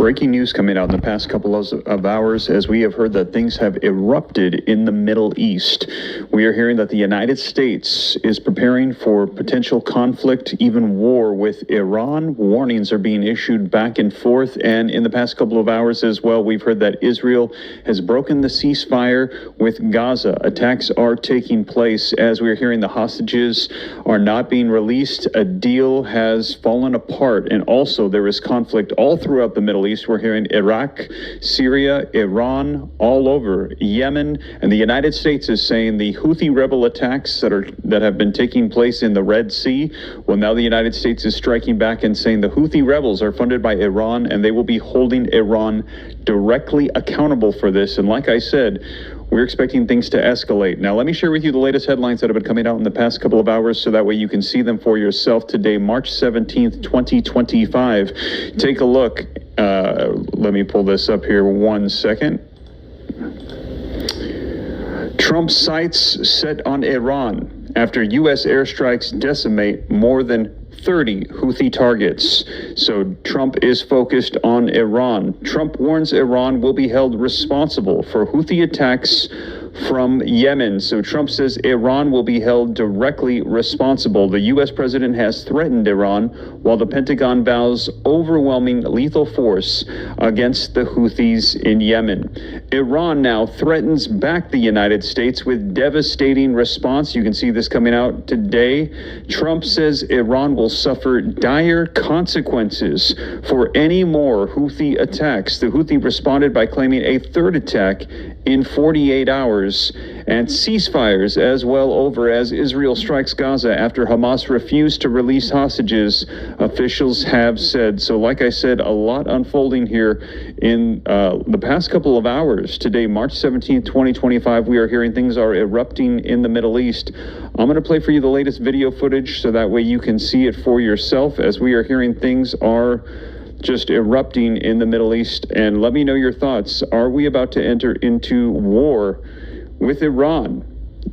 Breaking news coming out in the past couple of hours as we have heard that things have erupted in the Middle East. We are hearing that the United States is preparing for potential conflict, even war with Iran. Warnings are being issued back and forth. And in the past couple of hours as well, we've heard that Israel has broken the ceasefire with Gaza. Attacks are taking place as we're hearing the hostages are not being released. A deal has fallen apart. And also there is conflict all throughout the Middle East. We're hearing Iraq, Syria, Iran, all over, Yemen, and the United States is saying the Houthi rebel attacks that have been taking place in the Red Sea. Well, now the United States is striking back and saying the Houthi rebels are funded by Iran and they will be holding Iran directly accountable for this. And like I said, we're expecting things to escalate. Now, let me share with you the latest headlines that have been coming out in the past couple of hours so that way you can see them for yourself today, March 17th, 2025. Take a look. Let me pull this up here 1 second. Trump's sights set on Iran after U.S. airstrikes decimate more than 30 Houthi targets. So Trump is focused on Iran. Trump warns Iran will be held responsible for Houthi attacks from Yemen. So Trump says Iran will be held directly responsible. The U.S. president has threatened Iran while the Pentagon vows overwhelming lethal force against the Houthis in Yemen. Iran now threatens back the United States with devastating response. You can see this coming out today. Trump says Iran will suffer dire consequences for any more Houthi attacks. The Houthi responded by claiming a third attack in 48 hours and ceasefires as well over as Israel strikes Gaza after Hamas refused to release hostages, officials have said. So like I said, a lot unfolding here in the past couple of hours. Today, March 17th, 2025, we are hearing things are erupting in the Middle East. I'm going to play for you the latest video footage so that way you can see it for yourself as we are hearing things are just erupting in the Middle East. And let me know your thoughts. Are we about to enter into war with Iran?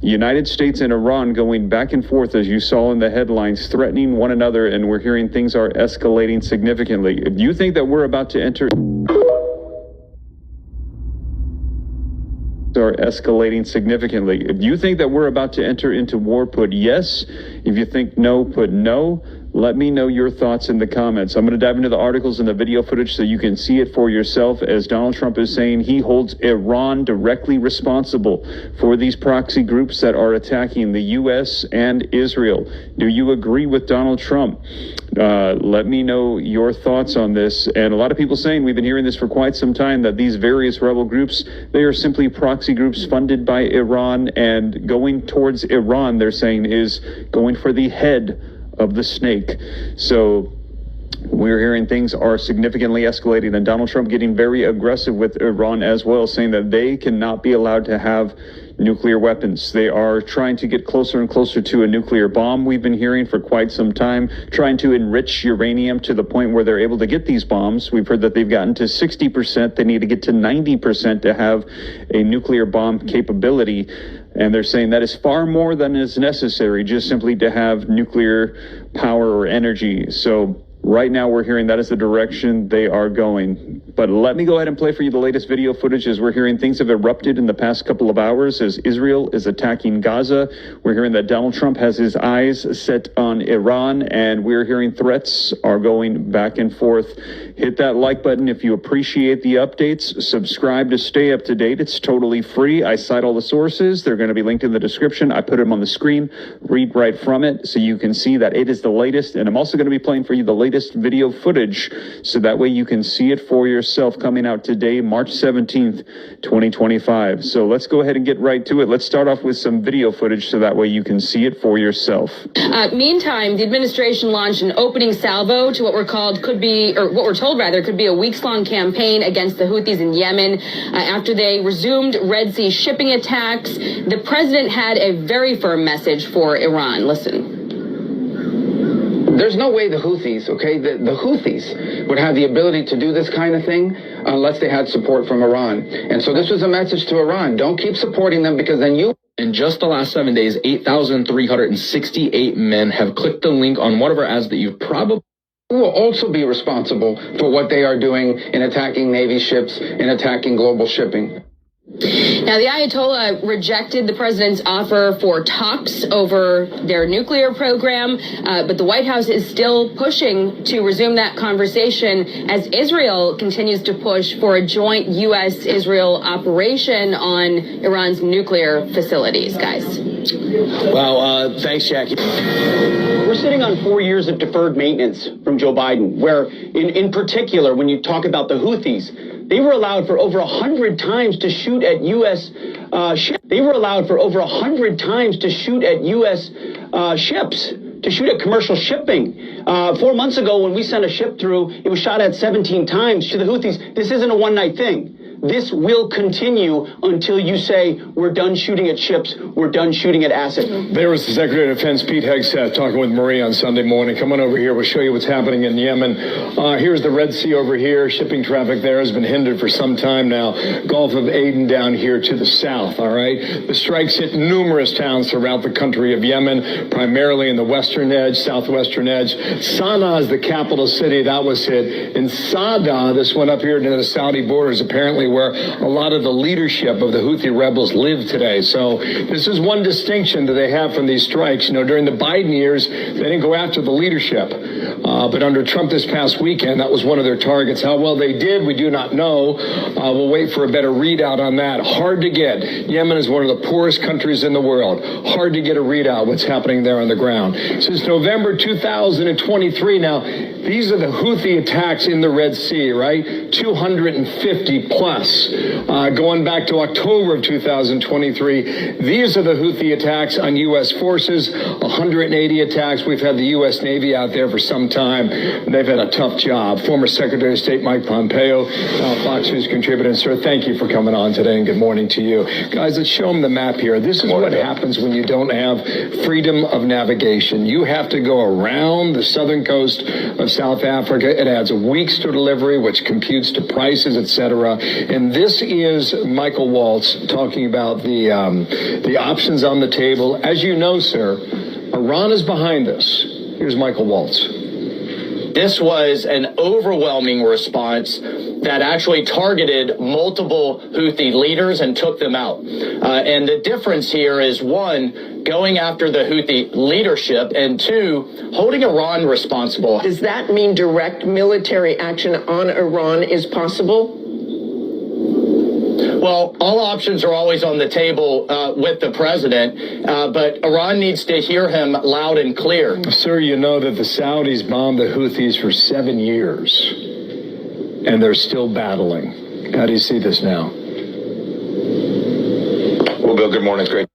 United States and Iran going back and forth, as you saw in the headlines, threatening one another, and we're hearing things are escalating significantly. If you think that we're about to enter are escalating significantly. If you think that we're about to enter into war, put yes. If you think no, put no. Let me know your thoughts in the comments. I'm going to dive into the articles and the video footage so you can see it for yourself as Donald Trump is saying he holds Iran directly responsible for these proxy groups that are attacking the U.S. and Israel. Do you agree with Donald Trump? Let me know your thoughts on this. And a lot of people saying, we've been hearing this for quite some time, that these various rebel groups, they are simply proxy groups funded by Iran, and going towards Iran, they're saying, is going for the head of the snake. So we're hearing things are significantly escalating, and Donald Trump getting very aggressive with Iran as well, saying that they cannot be allowed to have nuclear weapons. They are trying to get closer and closer to a nuclear bomb. We've been hearing for quite some time, trying to enrich uranium to the point where they're able to get these bombs. We've heard that they've gotten to 60%. They need to get to 90% to have a nuclear bomb capability. And they're saying that is far more than is necessary just simply to have nuclear power or energy. So right now we're hearing that is the direction they are going. But let me go ahead and play for you the latest video footage as we're hearing things have erupted in the past couple of hours as Israel is attacking Gaza. We're hearing that Donald Trump has his eyes set on Iran, and we're hearing threats are going back and forth. Hit that like button if you appreciate the updates. Subscribe to stay up to date. It's totally free. I cite all the sources. They're going to be linked in the description. I put them on the screen. Read right from it so you can see that it is the latest. And I'm also going to be playing for you the latest video footage so that way you can see it for yourself, coming out today, March 17th, 2025. So let's go ahead and get right to it. Let's start off with some video footage so that way you can see it for yourself. Meantime, the administration launched an opening salvo to what we're told could be a weeks-long campaign against the Houthis in Yemen after they resumed Red Sea shipping attacks. The president had a very firm message for Iran. Listen. There's no way the Houthis, the Houthis would have the ability to do this kind of thing unless they had support from Iran. And so this was a message to Iran. Don't keep supporting them, because then you... In just the last 7 days, 8,368 men have clicked the link on one of our ads that you've probably will also be responsible for what they are doing in attacking Navy ships, in attacking global shipping. Now, the Ayatollah rejected the president's offer for talks over their nuclear program, but the White House is still pushing to resume that conversation as Israel continues to push for a joint U.S.-Israel operation on Iran's nuclear facilities, guys. Wow, thanks, Jackie. We're sitting on 4 years of deferred maintenance from Joe Biden, where in particular, when you talk about the Houthis, they were allowed for over 100 times to shoot at U.S. ships. They were allowed for over 100 times to shoot at U.S. ships, to shoot at commercial shipping. 4 months ago, when we sent a ship through, it was shot at 17 times to the Houthis. This isn't a one-night thing. This will continue until you say we're done shooting at ships, we're done shooting at assets. There was the Secretary of Defense, Pete Hegseth, talking with Marie on Sunday morning. Come on over here. We'll show you what's happening in Yemen. Here's the Red Sea over here. Shipping traffic there has been hindered for some time now. Gulf of Aden down here to the south, all right? The strikes hit numerous towns throughout the country of Yemen, primarily in the western edge, southwestern edge. Sana'a is the capital city. That was hit. In Sada, this one up here near the Saudi borders, apparently where a lot of the leadership of the Houthi rebels live today. So this is one distinction that they have from these strikes. You know, during the Biden years, they didn't go after the leadership. But under Trump this past weekend, that was one of their targets. How well they did, we do not know. We'll wait for a better readout on that. Hard to get. Yemen is one of the poorest countries in the world. Hard to get a readout what's happening there on the ground. Since November 2023 now, these are the Houthi attacks in the Red Sea, right? 250 plus. Going back to October of 2023, these are the Houthi attacks on U.S. forces, 180 attacks. We've had the U.S. Navy out there for some time. They've had a tough job. Former Secretary of State Mike Pompeo, Fox News contributor. Sir, thank you for coming on today, and good morning to you. Guys, let's show them the map here. This is what happens when you don't have freedom of navigation. You have to go around the southern coast of South Africa. It adds weeks to delivery, which computes to prices, etc. And this is Michael Waltz talking about the options on the table. As you know, sir, Iran is behind this. Here's Michael Waltz. This was an overwhelming response that actually targeted multiple Houthi leaders and took them out. And the difference here is, one, going after the Houthi leadership, and two, holding Iran responsible. Does that mean direct military action on Iran is possible? Well, all options are always on the table with the president, but Iran needs to hear him loud and clear. Sir, you know that the Saudis bombed the Houthis for 7 years, and they're still battling. How do you see this now? Well, Bill, good morning. It's great.